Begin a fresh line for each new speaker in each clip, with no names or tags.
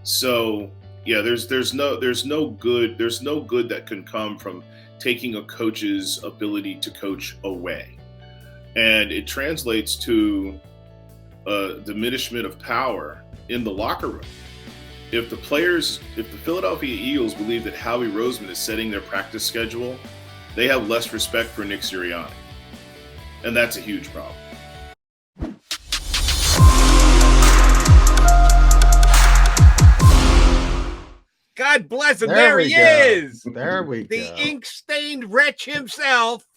So yeah, there's no good that can come from taking a coach's ability to coach away, and it translates to a diminishment of power in the locker room. If the Philadelphia Eagles believe that Howie Roseman is setting their practice schedule, they have less respect for Nick Sirianni, and that's a huge problem.
God bless him. There he is.
There we go.
The ink-stained wretch himself,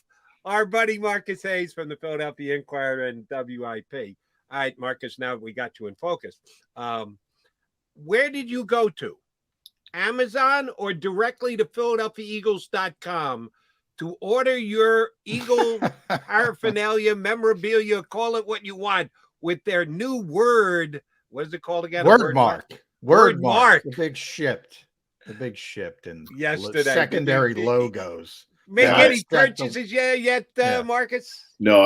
our buddy Marcus Hayes from the Philadelphia Inquirer and WIP. All right, Marcus, now we got you in focus. Where did you go to? Amazon or directly to PhiladelphiaEagles.com to order your Eagle paraphernalia, memorabilia, call it what you want, with their new word. What is it called again?
Word mark. The big shipped and
yesterday.
Secondary logos.
Make any purchases yet, Marcus?
No,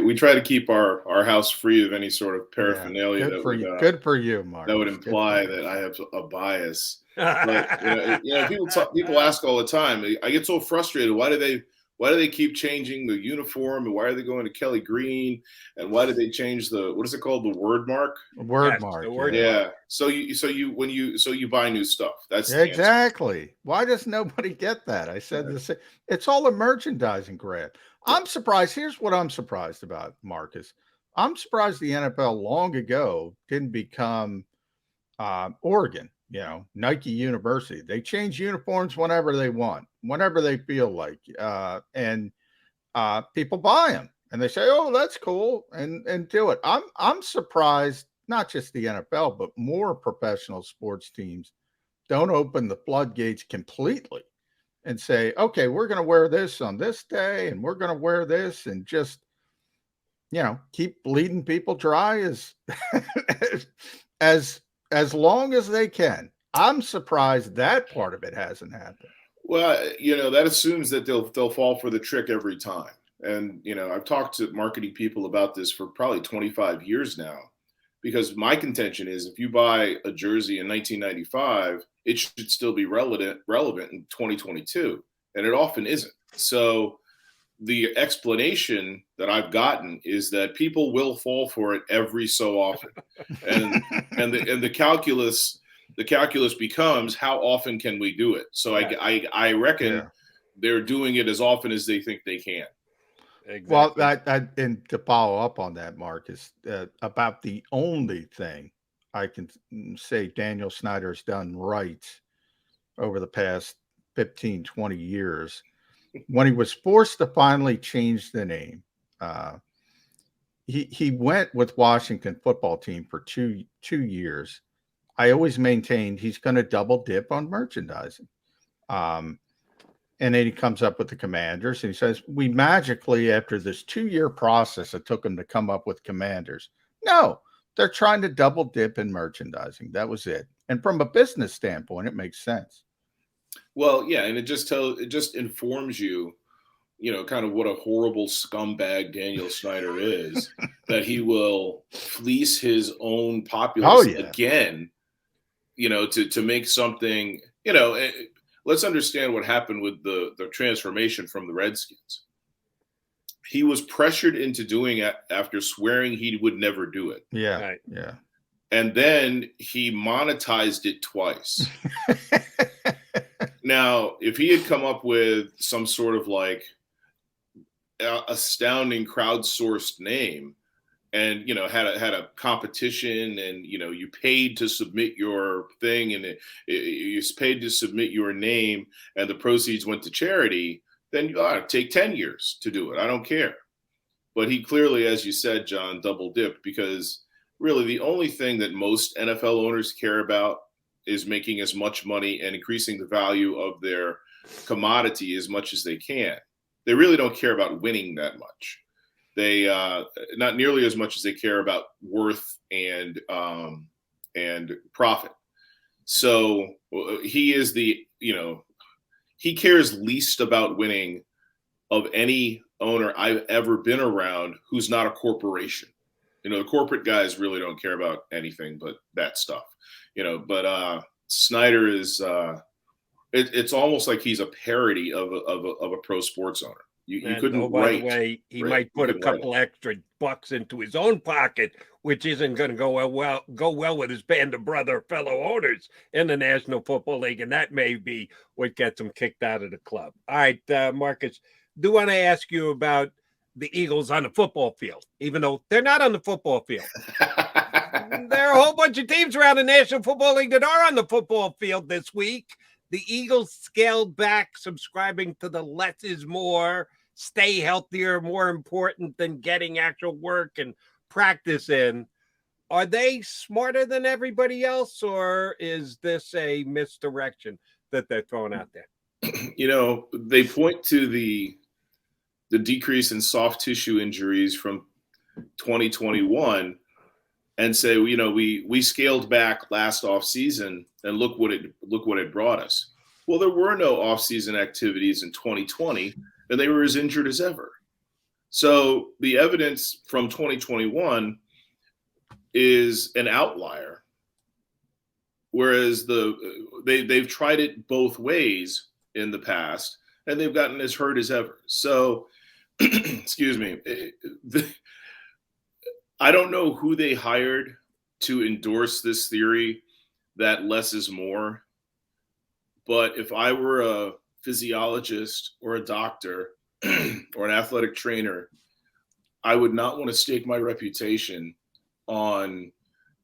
we try to keep our house free of any sort of paraphernalia.
Yeah, good for you, Marcus.
That would imply that I have a bias. But people ask all the time. I get so frustrated. Why do they keep changing the uniform, and why are they going to Kelly Green, and why did they change what is it called, the word mark?
Word mark.
Yeah. So you buy new stuff. That's
exactly. Why does nobody get that? I said this. It's all a merchandising grab. I'm surprised. Here's what I'm surprised about, Marcus. I'm surprised the NFL long ago didn't become Oregon. Nike University. They change uniforms whenever they want, whenever they feel like, and people buy them, and they say, "Oh, that's cool," and do it. I'm surprised. Not just the NFL, but more professional sports teams don't open the floodgates completely and say, "Okay, we're going to wear this on this day, and we're going to wear this," and just keep bleeding people dry as long as they can. I'm surprised that part of it hasn't happened.
Well, that assumes that they'll fall for the trick every time. And, I've talked to marketing people about this for probably 25 years now, because my contention is if you buy a jersey in 1995, it should still be relevant in 2022. And it often isn't. So the explanation that I've gotten is that people will fall for it every so often. And the calculus becomes, how often can we do it? So I reckon they're doing it as often as they think they can.
Exactly. Well, and to follow up on that, Marcus, about the only thing I can say Daniel Snyder's done right over the past 15, 20 years, when he was forced to finally change the name, he went with Washington football team for two years. I always maintained he's going to double dip on merchandising. And then he comes up with the Commanders and he says, we magically, after this 2-year process, it took him to come up with Commanders. No, they're trying to double dip in merchandising. That was it. And from a business standpoint, it makes sense.
Well, yeah. And it just informs you, kind of what a horrible scumbag Daniel Snyder is, that he will fleece his own populace again, to make something, let's understand what happened with the transformation from the Redskins. He was pressured into doing it after swearing he would never do it.
Yeah. Right. Yeah.
And then he monetized it twice. Now, if he had come up with some sort of astounding crowdsourced name and, had a competition and, you paid to submit your thing and you paid to submit your name and the proceeds went to charity, then you ought to take 10 years to do it. I don't care. But he clearly, as you said, John, double dipped, because really the only thing that most NFL owners care about is making as much money and increasing the value of their commodity as much as they can. They really don't care about winning that much. They not nearly as much as they care about worth and profit. So he is he cares least about winning of any owner I've ever been around who's not a corporation. The corporate guys really don't care about anything but that stuff. But Snyder is it's almost like he's a parody of a pro sports owner. You couldn't
by
write.
the way, he
right,
might put a
you couldn't write
couple extra bucks into his own pocket, which isn't going to go well with his band of fellow owners in the National Football League, and that may be what gets him kicked out of the club. All right, Marcus, do want to ask you about the Eagles on the football field, even though they're not on the football field. There are a whole bunch of teams around the National Football League that are on the football field this week. The Eagles scaled back subscribing to the less is more, stay healthier, more important than getting actual work and practice in. Are they smarter than everybody else, or is this a misdirection that they're throwing out there?
They point to the decrease in soft tissue injuries from 2021 and say, we scaled back last off season and look what it brought us. Well, there were no off-season activities in 2020, and they were as injured as ever. So the evidence from 2021 is an outlier, whereas they've tried it both ways in the past, and they've gotten as hurt as ever. So, excuse me, I don't know who they hired to endorse this theory that less is more. But if I were a physiologist or a doctor or an athletic trainer, I would not want to stake my reputation on,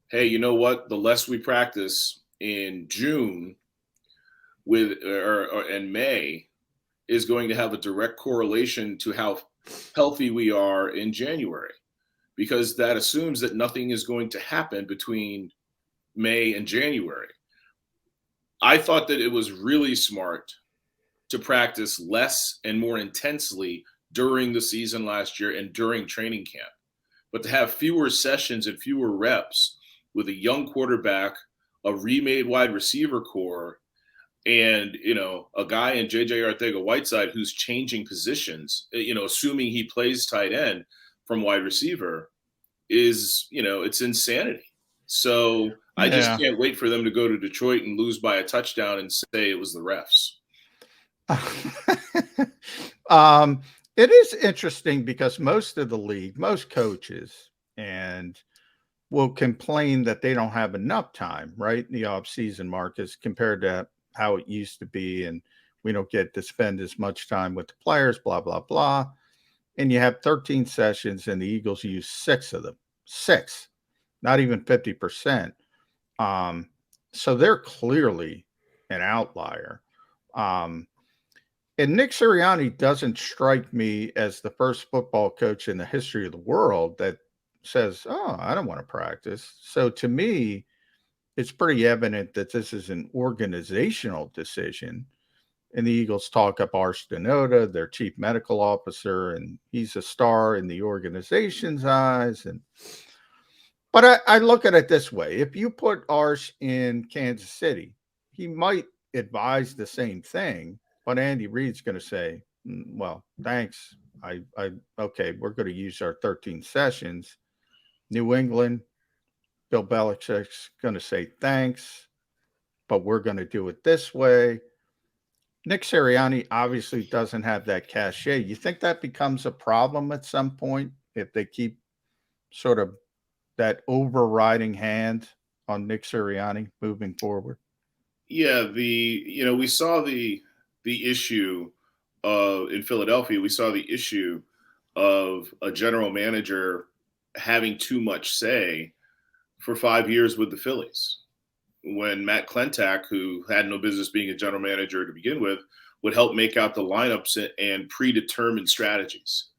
hey, you know what? The less we practice in June and May is going to have a direct correlation to how healthy we are in January, because that assumes that nothing is going to happen between May and January. I thought that it was really smart to practice less and more intensely during the season last year and during training camp, but to have fewer sessions and fewer reps with a young quarterback, a remade wide receiver core, and a guy in JJ Arcega-Whiteside who's changing positions, assuming he plays tight end from wide receiver, is it's insanity. So I just can't wait for them to go to Detroit and lose by a touchdown and say it was the refs.
It is interesting because most of the league, most coaches, and will complain that they don't have enough time, right, in the offseason, Marcus, compared to how it used to be, and we don't get to spend as much time with the players, blah, blah, blah. And you have 13 sessions, and the Eagles use 6 of them. 6, not even 50%. So they're clearly an outlier. And Nick Sirianni doesn't strike me as the first football coach in the history of the world that says, oh, I don't want to practice. So to me, it's pretty evident that this is an organizational decision. And the Eagles talk up Arsh Denoda, their chief medical officer, and he's a star in the organization's eyes. But I look at it this way. If you put Arsh in Kansas City, he might advise the same thing, but Andy Reid's going to say, well, thanks. Okay, we're going to use our 13 sessions. New England, Bill Belichick's going to say thanks, but we're going to do it this way. Nick Sirianni obviously doesn't have that cachet. You think that becomes a problem at some point if they keep sort of that overriding hand on Nick Sirianni moving forward?
Yeah, we saw the issue in Philadelphia. We saw the issue of a general manager having too much say for 5 years with the Phillies, when Matt Klentak, who had no business being a general manager to begin with, would help make out the lineups and predetermined strategies.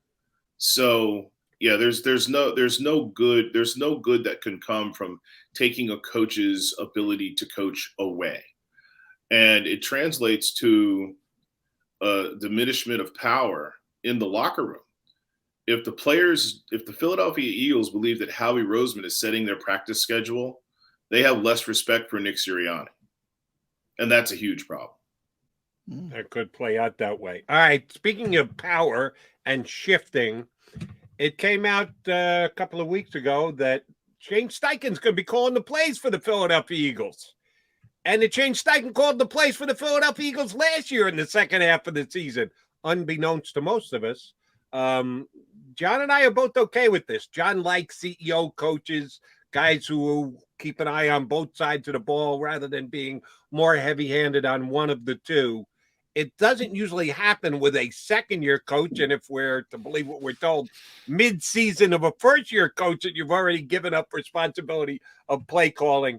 So yeah, there's no good that can come from taking a coach's ability to coach away, and it translates to a diminishment of power in the locker room. If the Philadelphia Eagles believe that Howie Roseman is setting their practice schedule, they have less respect for Nick Sirianni, and that's a huge problem.
That could play out that way. All right, speaking of power and shifting, it came out a couple of weeks ago that Shane Steichen's going to be calling the plays for the Philadelphia Eagles. And the Shane Steichen called the plays for the Philadelphia Eagles last year in the second half of the season, unbeknownst to most of us. John and I are both okay with this. John likes CEO coaches, guys who keep an eye on both sides of the ball rather than being more heavy-handed on one of the two. It doesn't usually happen with a second-year coach, and if we're to believe what we're told, mid-season of a first-year coach that you've already given up responsibility of play calling.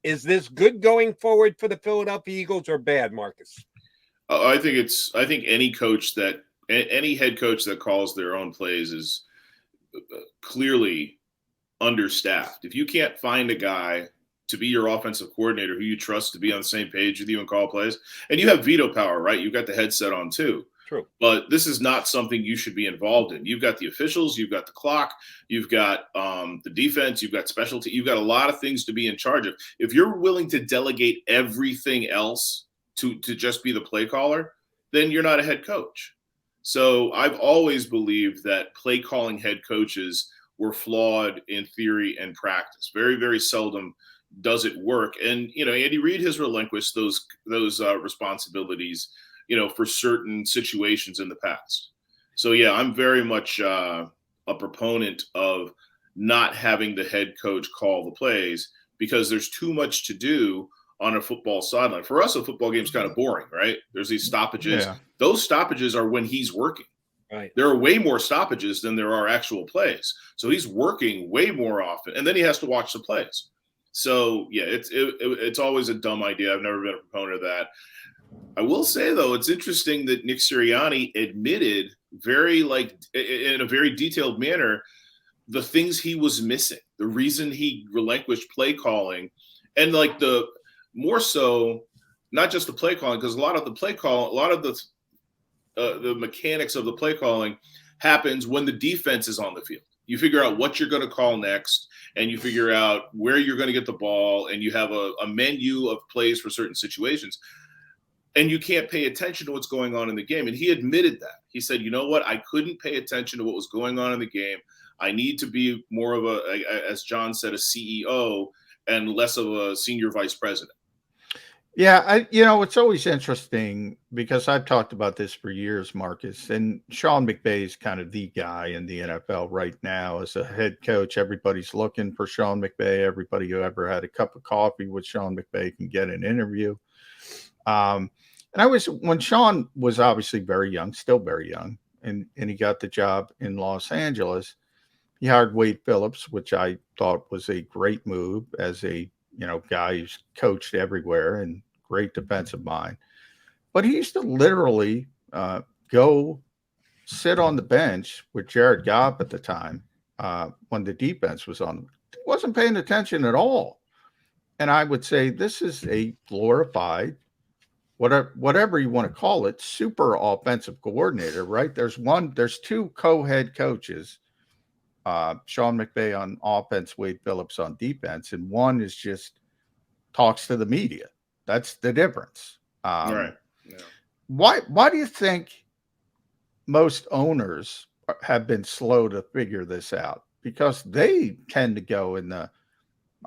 Is this good going forward for the Philadelphia Eagles or bad, Marcus?
I think any head coach that calls their own plays is clearly understaffed. If you can't find a guy to be your offensive coordinator who you trust to be on the same page with you and call plays, and you have veto power, right? You've got the headset on too.
True.
But this is not something you should be involved in. You've got the officials, you've got the clock, you've got the defense, you've got specialty, you've got a lot of things to be in charge of. If you're willing to delegate everything else to just be the play caller, then you're not a head coach. So I've always believed that play calling head coaches were flawed in theory and practice. Very, very seldom does it work. And, Andy Reid has relinquished those responsibilities, for certain situations in the past. So, yeah, I'm very much a proponent of not having the head coach call the plays because there's too much to do on a football sideline. For us, a football game is kind of boring, right? There's these stoppages. Yeah. Those stoppages are when he's working.
Right.
There are way more stoppages than there are actual plays. So he's working way more often, and then he has to watch the plays. So, yeah, it's always a dumb idea. I've never been a proponent of that. I will say, though, it's interesting that Nick Sirianni admitted in a very detailed manner the things he was missing, the reason he relinquished play calling, and the more so not just the play calling, because a lot of the mechanics of the play calling happens when the defense is on the field. You figure out what you're going to call next, and you figure out where you're going to get the ball, and you have a menu of plays for certain situations. And you can't pay attention to what's going on in the game. And he admitted that. He said, you know what? I couldn't pay attention to what was going on in the game. I need to be more of as John said, a CEO and less of a senior vice president.
Yeah, it's always interesting because I've talked about this for years, Marcus, and Sean McVay is kind of the guy in the NFL right now as a head coach. Everybody's looking for Sean McVay. Everybody who ever had a cup of coffee with Sean McVay can get an interview. And when Sean was obviously very young, still very young, and he got the job in Los Angeles, he hired Wade Phillips, which I thought was a great move as a guy who's coached everywhere and great defensive mind. But he used to literally go sit on the bench with Jared Goff at the time when the defense was on. He wasn't paying attention at all. And I would say this is a glorified, whatever you want to call it, super offensive coordinator, right? There's two co-head coaches, Sean McVay on offense, Wade Phillips on defense, and one is just talks to the media. That's the difference.
Right. Yeah.
Why do you think most owners have been slow to figure this out? Because they tend to go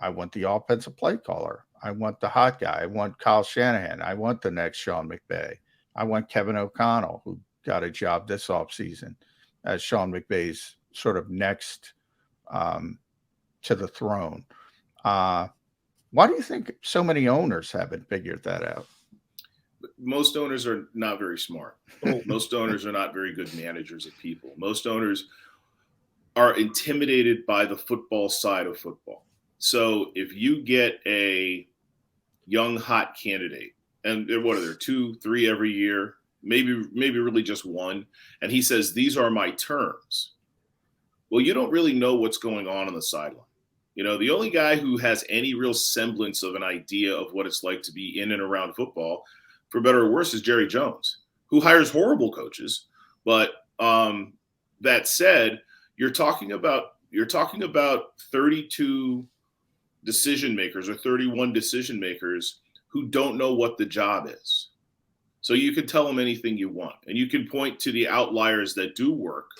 I want the offensive play caller. I want the hot guy. I want Kyle Shanahan. I want the next Sean McVay. I want Kevin O'Connell, who got a job this offseason as Sean McVay's sort of next to the throne. Why do you think so many owners haven't figured that out?
Most owners are not very smart. Most owners are not very good managers of people. Most owners are intimidated by the football side of football. So if you get a young, hot candidate, and what are there, 2, 3 every year, maybe really just one, and he says, these are my terms. Well, you don't really know what's going on the sideline. The only guy who has any real semblance of an idea of what it's like to be in and around football, for better or worse, is Jerry Jones, who hires horrible coaches. But that said, you're talking about 32 decision makers or 31 decision makers who don't know what the job is. So you can tell them anything you want, and you can point to the outliers that do work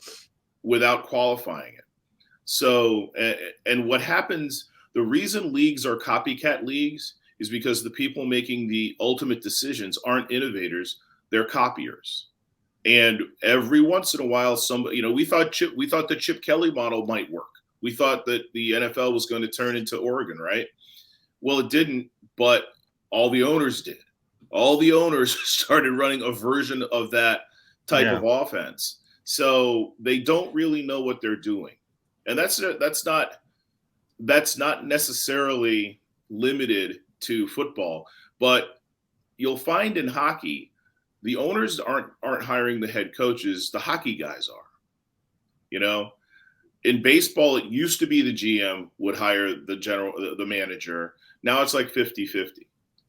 without qualifying it. So, and what happens, the reason leagues are copycat leagues is because the people making the ultimate decisions aren't innovators, they're copiers. And every once in a while, somebody, we thought the Chip Kelly model might work. We thought that the NFL was going to turn into Oregon, right? Well, it didn't, but all the owners did. All the owners started running a version of that type of offense. So they don't really know what they're doing. And that's not necessarily limited to football, but you'll find in hockey, the owners aren't hiring the head coaches, the hockey guys are. In baseball, it used to be the GM would hire the manager. Now it's like 50-50.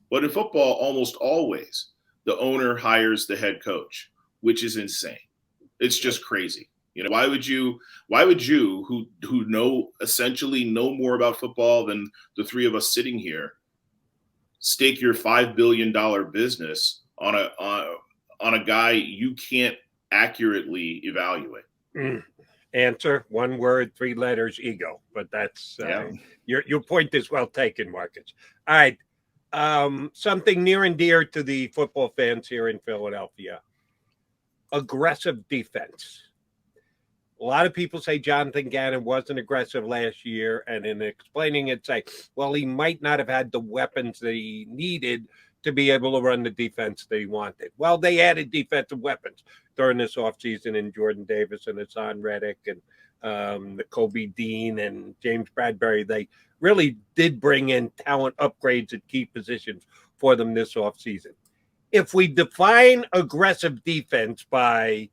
But in football, almost always the owner hires the head coach, which is insane. It's just crazy. Why would you who essentially know more about football than the three of us sitting here, stake your $5 billion business on a guy you can't accurately evaluate?
Answer, one word, 3 letters, ego. But that's your point is well taken, Marcus. All right. Something near and dear to the football fans here in Philadelphia. Aggressive defense. A lot of people say Jonathan Gannon wasn't aggressive last year, and in explaining it, say, well, he might not have had the weapons that he needed to be able to run the defense that he wanted. Well, they added defensive weapons during this offseason in Jordan Davis and Haason Reddick and the Kobe Dean and James Bradbury. They really did bring in talent upgrades at key positions for them this offseason. If we define aggressive defense by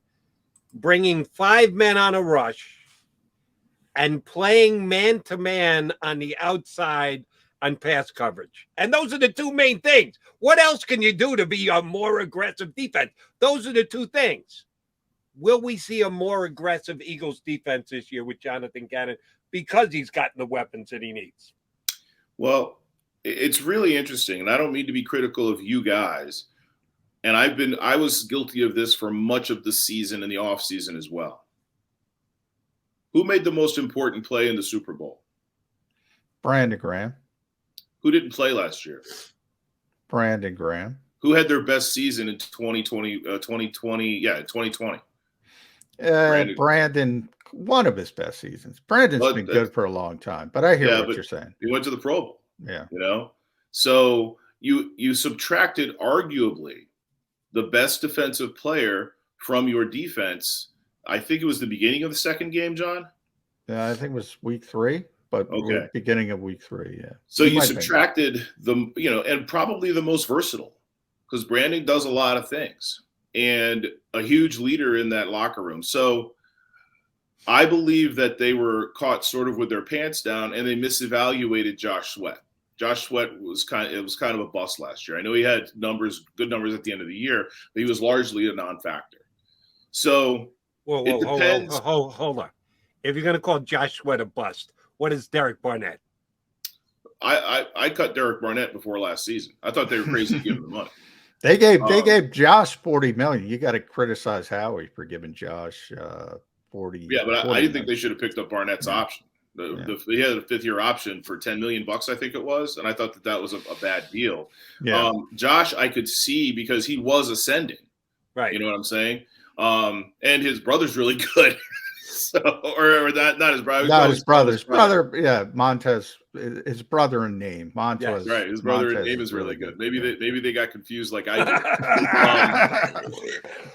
bringing 5 men on a rush and playing man-to-man on the outside on pass coverage. And those are the 2 main things. What else can you do to be a more aggressive defense? Those are the 2 things. Will we see a more aggressive Eagles defense this year with Jonathan Gannon because he's gotten the weapons that he needs?
Well, it's really interesting, and I don't mean to be critical of you guys. And I was guilty of this for much of the season and the offseason as well. Who made the most important play in the Super Bowl?
Brandon Graham.
Who didn't play last year?
Brandon Graham.
Who had their best season in 2020? 2020.
Brandon, one of his best seasons. Brandon's been good for a long time, but I hear what you're saying.
He went to the Pro Bowl.
Yeah.
So you subtracted arguably the best defensive player from your defense. I think it was the beginning of the second game, John.
Yeah, I think it was week 3, but beginning of week 3. Yeah.
So you subtracted and probably the most versatile, because Brandon does a lot of things and a huge leader in that locker room. So I believe that they were caught sort of with their pants down and they misevaluated Josh Sweat. Josh Sweat was kind of a bust last year. I know he had good numbers at the end of the year, but he was largely a non-factor. So it depends.
Hold on. If you're going to call Josh Sweat a bust, what is Derek Barnett?
I cut Derek Barnett before last season. I thought they were crazy giving the money.
They gave Josh $40 million. You got to criticize Howie for giving Josh $40.
Yeah, but I didn't think they should have picked up Barnett's option. He had a 5th-year option for $10 million, I think it was, and I thought that was a bad deal. Yeah. Josh, I could see because he was ascending.
Right.
You know what I'm saying? And his brother's really good. So, or not his brother.
No, his brother's brother. Yeah, Montez, his brother in name. Montez.
Yes, right. His brother in name is really good. Maybe they got confused like I did.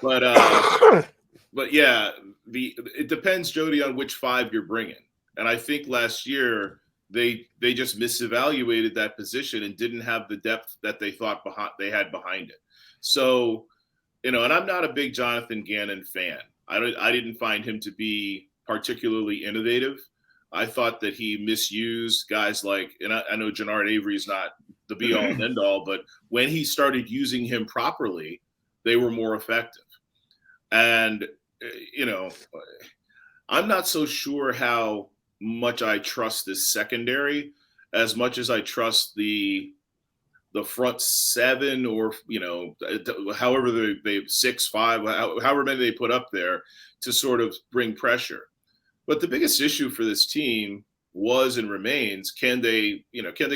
But yeah, it depends, Jody, on which 5 you're bringing. And I think last year they just misevaluated that position and didn't have the depth that they thought they had behind it. So, and I'm not a big Jonathan Gannon fan. I didn't find him to be particularly innovative. I thought that he misused guys like, and I know Jannard Avery is not the be all and end all, but when he started using him properly, they were more effective. And, I'm not so sure how much I trust this secondary as much as I trust the front 7 or, however they 6, 5, however many they put up there to sort of bring pressure. But the biggest issue for this team was and remains, can they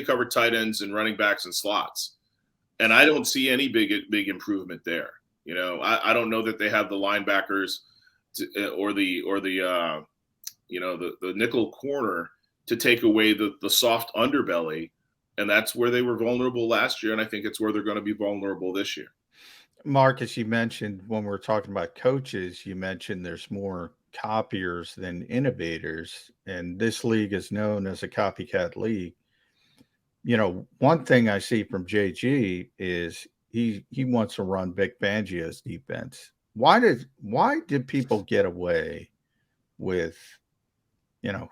cover tight ends and running backs and slots? And I don't see any big improvement there. I don't know that they have the linebackers or the nickel corner to take away the soft underbelly. And that's where they were vulnerable last year. And I think it's where they're going to be vulnerable this year.
Marcus, you mentioned when we were talking about coaches, you mentioned there's more copiers than innovators. And this league is known as a copycat league. One thing I see from JG is he wants to run Vic Fangio's defense. Why did people get away with,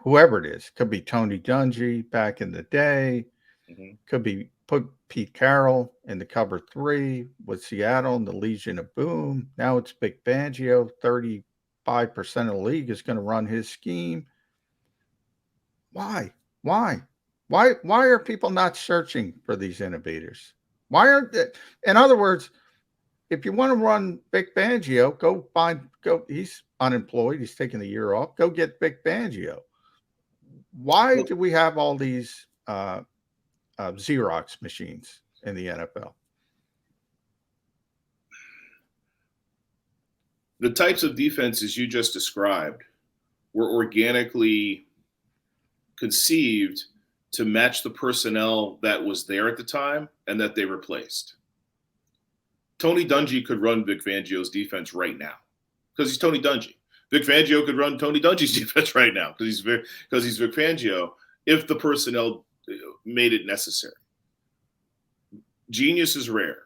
whoever it is? Could be Tony Dungy back in the day. Mm-hmm. Could be put Pete Carroll in the cover 3 with Seattle and the Legion of Boom. Now it's Vic Fangio. 35% of the league is going to run his scheme. Why are people not searching for these innovators? Why aren't they? In other words, if you want to run Vic Fangio, he's unemployed. He's taking the year off. Go get Vic Fangio. Why do we have all these Xerox machines in the NFL?
The types of defenses you just described were organically conceived to match the personnel that was there at the time and that they replaced. Tony Dungy could run Vic Fangio's defense right now because he's Tony Dungy. Vic Fangio could run Tony Dungy's defense right now because he's Vic Fangio if the personnel made it necessary. Genius is rare.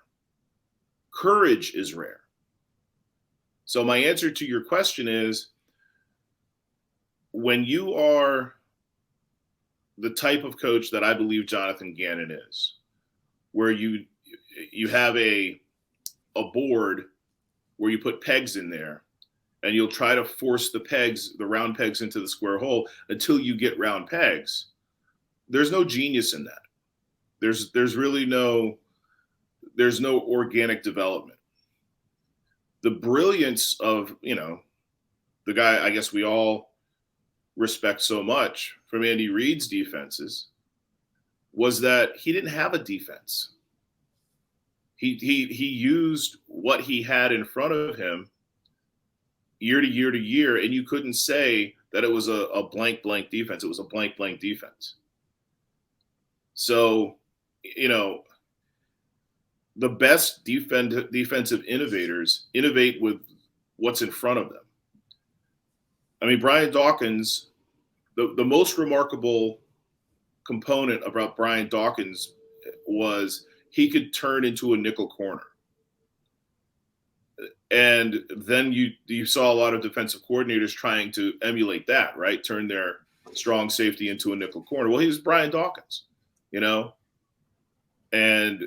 Courage is rare. So my answer to your question is, when you are the type of coach that I believe Jonathan Gannon is, where you have a board where you put pegs in there and you'll try to force the round pegs into the square hole until you get round pegs, there's no genius in that. There's really no organic development. The brilliance of, the guy I guess we all respect so much from Andy Reid's defenses was that he didn't have a defense. He used what he had in front of him year to year to year, and you couldn't say that it was a blank defense. It was a blank defense. So, the best defensive innovators innovate with what's in front of them. I mean, Brian Dawkins, the most remarkable component about Brian Dawkins was he could turn into a nickel corner. And then you saw a lot of defensive coordinators trying to emulate that, right? Turn their strong safety into a nickel corner. Well, he was Brian Dawkins, and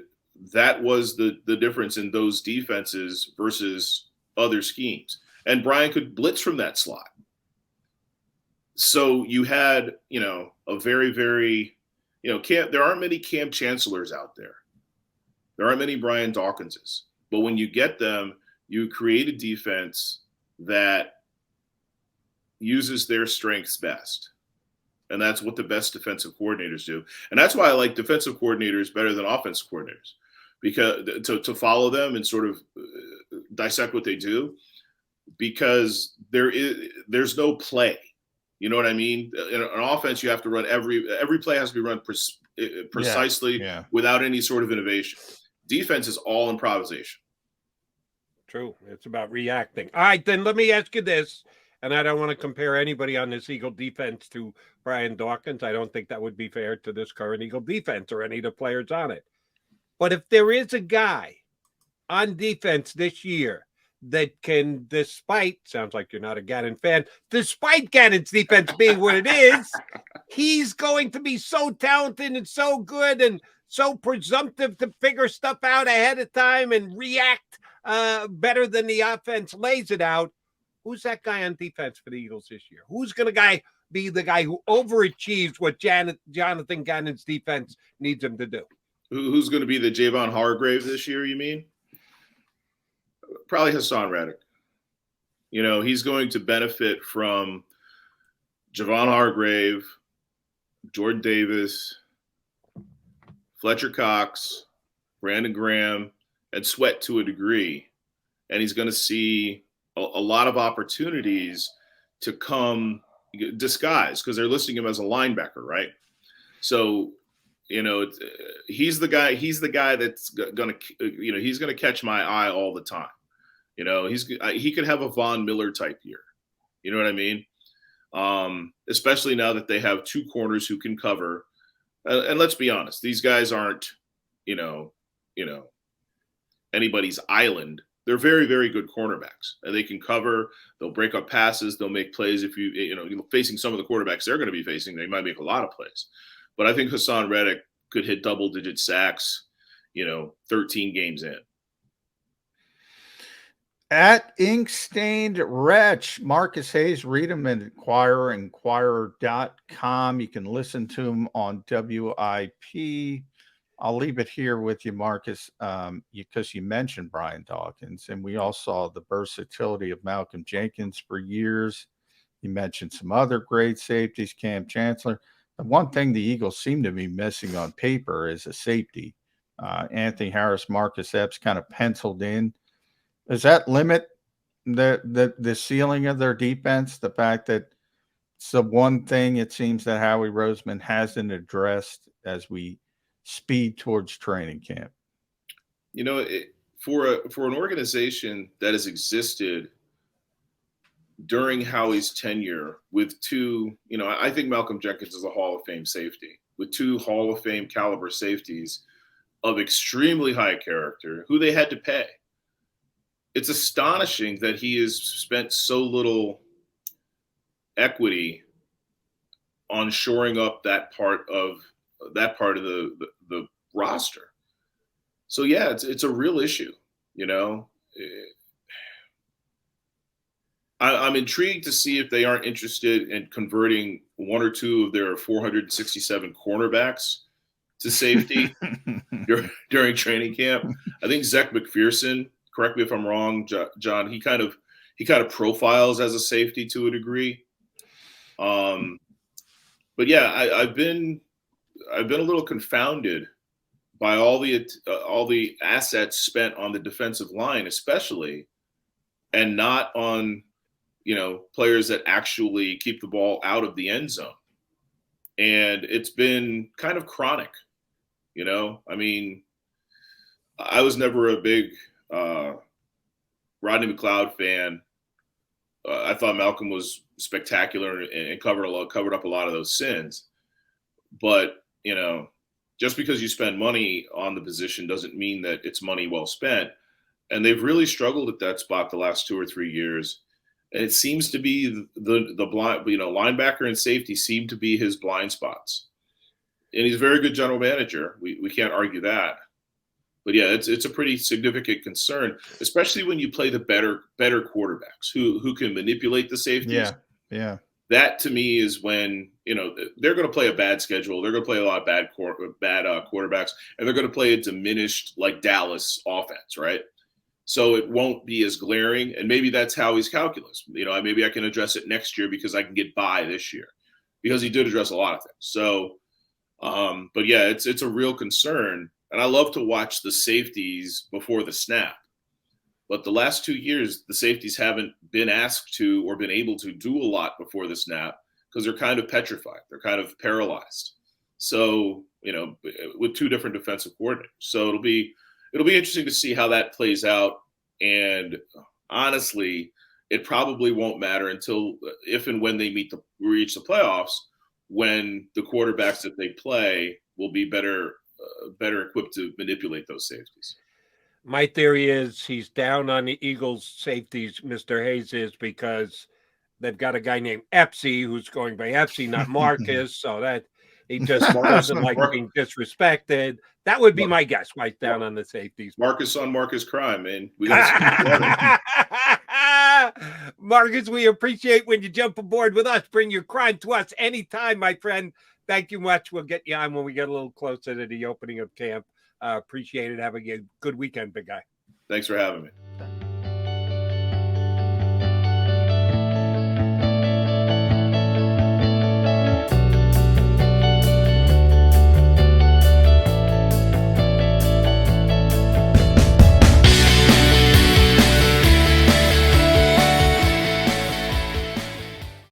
that was the difference in those defenses versus other schemes. And Brian could blitz from that slot. So you had, a very, very, there aren't many Cam Chancellors out there. There aren't many Brian Dawkinses. But when you get them, you create a defense that uses their strengths best. And that's what the best defensive coordinators do. And that's why I like defensive coordinators better than offensive coordinators, because to follow them and sort of dissect what they do, because there's no play. You know what I mean? In an offense, you have to run every play has to be run precisely without any sort of innovation. Defense is all improvisation.
True. It's about reacting. All right, then let me ask you this, and I don't want to compare anybody on this Eagle defense to Brian Dawkins. I don't think that would be fair to this current Eagle defense or any of the players on it. But if there is a guy on defense this year that can, sounds like you're not a Gannon fan, despite Gannon's defense being what it is, he's going to be so talented and so good and so presumptive to figure stuff out ahead of time and react better than the offense lays it out. Who's that guy on defense for the Eagles this year? Who's going to be the guy who overachieves what Jonathan Gannon's defense needs him to do?
Who's going to be the Javon Hargrave this year, you mean? Probably Haason Reddick. He's going to benefit from Javon Hargrave, Jordan Davis, Fletcher Cox, Brandon Graham, and Sweat to a degree. And he's going to see a lot of opportunities to come disguised because they're listing him as a linebacker, right? So, he's the guy. He's the guy that's going to, he's going to catch my eye all the time. He could have a Von Miller type year. You know what I mean? Especially now that they have two corners who can cover. And let's be honest, these guys aren't, anybody's island. They're very, very good cornerbacks, and they can cover. They'll break up passes. They'll make plays. If you're facing some of the quarterbacks they're going to be facing, they might make a lot of plays. But I think Haason Reddick could hit double-digit sacks, 13 games in.
At Inkstained Wretch, Marcus Hayes, read him at Inquirer, inquirer.com. You can listen to him on WIP. I'll leave it here with you, Marcus, because you mentioned Brian Dawkins, and we all saw the versatility of Malcolm Jenkins for years. You mentioned some other great safeties, Cam Chancellor. The one thing the Eagles seem to be missing on paper is a safety. Anthony Harris, Marcus Epps kind of penciled in. Does that limit the ceiling of their defense? The fact that it's the one thing it seems that Howie Roseman hasn't addressed as we speed towards training camp.
For an organization that has existed during Howie's tenure with two, I think Malcolm Jenkins is a Hall of Fame safety with two Hall of Fame caliber safeties of extremely high character who they had to pay. It's astonishing that he has spent so little equity on shoring up that part of the roster. So yeah, it's a real issue. I'm intrigued to see if they aren't interested in converting one or two of their 467 cornerbacks to safety during training camp. I think Zach McPherson, correct me if I'm wrong, John, he kind of profiles as a safety to a degree. But yeah, I've been a little confounded by all the assets spent on the defensive line, especially, and not on players that actually keep the ball out of the end zone. And it's been kind of chronic. I mean, I was never a big Rodney McLeod fan. I thought Malcolm was spectacular and covered up a lot of those sins. But, just because you spend money on the position doesn't mean that it's money well spent. And they've really struggled at that spot the last 2 or 3 years. And it seems to be the blind, linebacker and safety seem to be his blind spots. And he's a very good general manager. We can't argue that. But yeah, it's a pretty significant concern, especially when you play the better quarterbacks who can manipulate the safeties.
Yeah.
That to me is when they're going to play a bad schedule. They're going to play a lot of bad quarterbacks, and they're going to play a diminished like Dallas offense, right? So it won't be as glaring, and maybe that's Howie's calculus. Maybe I can address it next year because I can get by this year, because he did address a lot of things. So, but yeah, it's a real concern. And I love to watch the safeties before the snap. But the last 2 years, the safeties haven't been asked to or been able to do a lot before the snap because they're kind of petrified. They're kind of paralyzed. So, with two different defensive coordinators. So it'll be interesting to see how that plays out. And honestly, it probably won't matter until if and when they reach the playoffs, when the quarterbacks that they play will be better equipped to manipulate those safeties.
My theory is he's down on the Eagles safeties, Mr. Hayes is, because they've got a guy named Epsy who's going by Epsy, not Marcus. So that he just doesn't like being disrespected. That would be my guess. Why he's down on the safeties.
Marcus on Marcus crime, man. We got
Marcus, we appreciate when you jump aboard with us. Bring your crime to us anytime, my friend. Thank you much. We'll get you on when we get a little closer to the opening of camp. Appreciate it. Have a good weekend, big guy.
Thanks for having me.